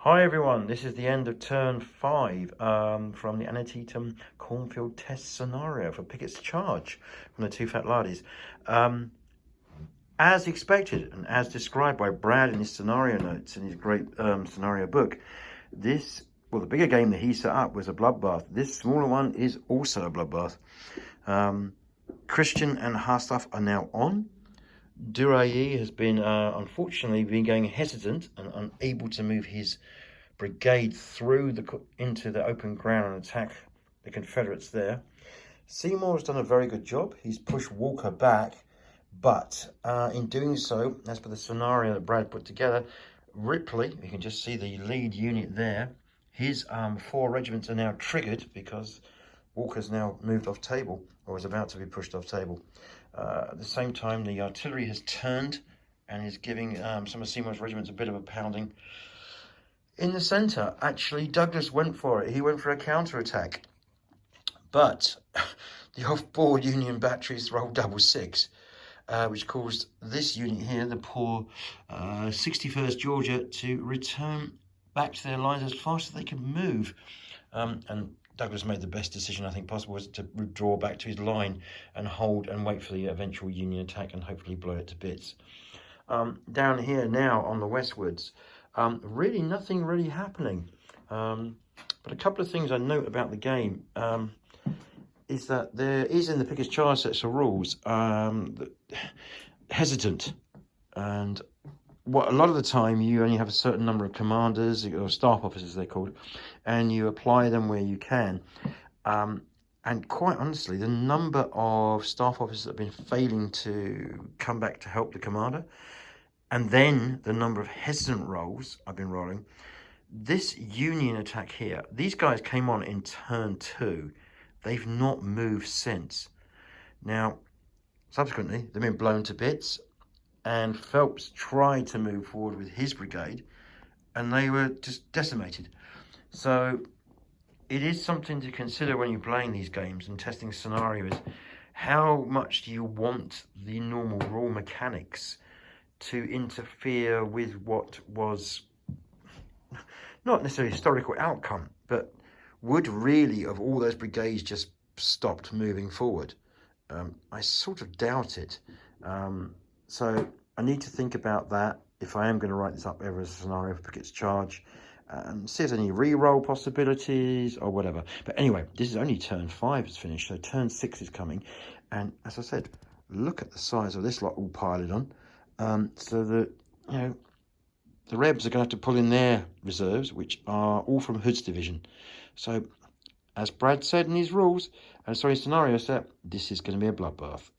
Hi everyone, this is the end of turn 5 from the Antietam cornfield test scenario for Picketts charge from the two fat laddies. As expected and as described by Brad in his scenario notes in his great scenario book, the bigger game that he set up was a bloodbath. This smaller one is also a bloodbath. Christian and Harstuff are now on. Duraye has been, unfortunately, going hesitant and unable to move his brigade through into the open ground and attack the Confederates there. Seymour has done a very good job. He's pushed Walker back, but in doing so, as per the scenario that Brad put together, Ripley, you can just see the lead unit there, his 4 regiments are now triggered because Walker's now moved off table, or is about to be pushed off table. At the same time, the artillery has turned and is giving some of Seymour's regiments a bit of a pounding. In the centre, actually, Douglas went for it. He went for a counter-attack. But the off-board Union batteries rolled double 6, which caused this unit here, the poor 61st Georgia, to return back to their lines as fast as they could move. And Douglas made the best decision I think possible, was to withdraw back to his line and hold and wait for the eventual Union attack and hopefully blow it to bits. Down here now on the westwards, really nothing really happening. But a couple of things I note about the game is that there is in the Picketts charge sets of rules hesitant, and a lot of the time you only have a certain number of commanders or staff officers they're called, and you apply them where you can. And quite honestly, the number of staff officers that have been failing to come back to help the commander, and then the number of hesitant rolls I've been rolling. This Union attack here, these guys came on in turn 2. They've not moved since. Now, subsequently, they've been blown to bits, and Phelps tried to move forward with his brigade, and they were just decimated. So it is something to consider when you're playing these games and testing scenarios. How much do you want the normal rule mechanics to interfere with what was not necessarily a historical outcome, but would really, of all those brigades, just stopped moving forward? I sort of doubt it. So I need to think about that if I am going to write this up ever as a scenario for Picketts charge, and see if there's any re-roll possibilities or whatever. But anyway, this is only turn 5 is finished, so turn 6 is coming. And as I said, look at the size of this lot all piled on. So that, the Rebs are going to have to pull in their reserves, which are all from Hood's division. So, as Brad said in his rules, scenario set, this is going to be a bloodbath.